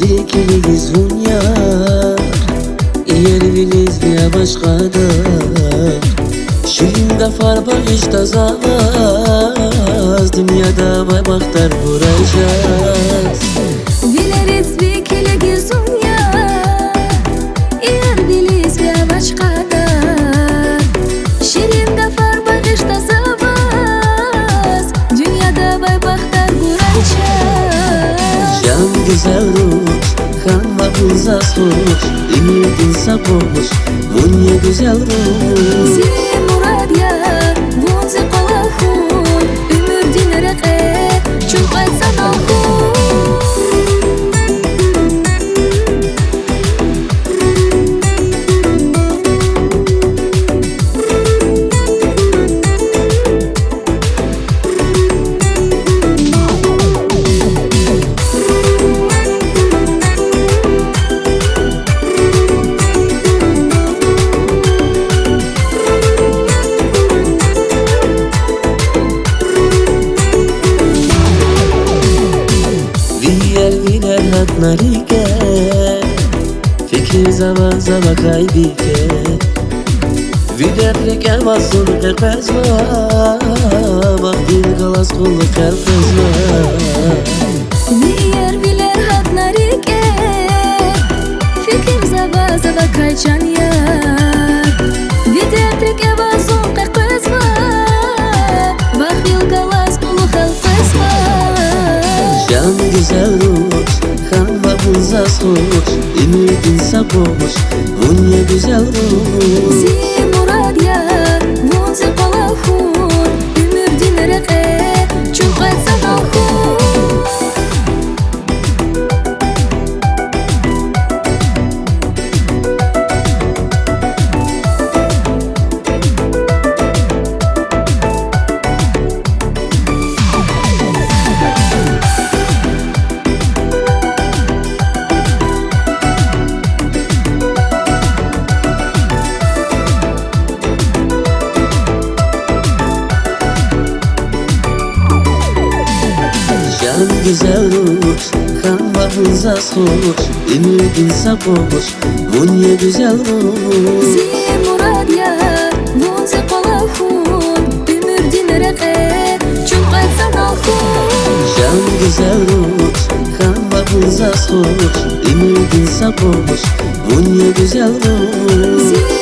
ikiliyiz bunyar. Yerimiz bir başkadır. Şirin'de far bakışta zavaz. Dünyada vay baktar vuracağız. Bileriz bir ikiliyiz bunyar. Yerimiz bir başkadır. Şirin'de far bakışta zavaz. Dünyada vay baktar vuracağız. Can güzel ruh, kanma kılsaz hoş. Ümidin sapmış, bunya güzel ruh. Seni murad yar, vunzi kolahun. Ömür dinreke, çok aytsan ahun. Narike fikri zava zava kaybike Viderlik evazun kırpezva Vaktin kalas kulu kırpezva Diğer biler hat narike fikir zava zava kaycan ya Viderlik evazun kırpezva Vaktin kalas kulu kırpezva Can güzel ruh kanma kılsaz hoş Ümidin sapmış bunya güzel ruh. Seni murad yar, vunzi kolahun. Ömür dinreke, çok aytsan ahun. Can güzel ruh, kanma kılsaz hoş Ümidin sapmış, bunya güzel ruh. Seni murad yar, vunzi kolahun. Ömür dinreke, çok aytsan ahun. Can güzel ruh, kanma kılsaz hoş Ümidin sapmış, bunya güzel ruh.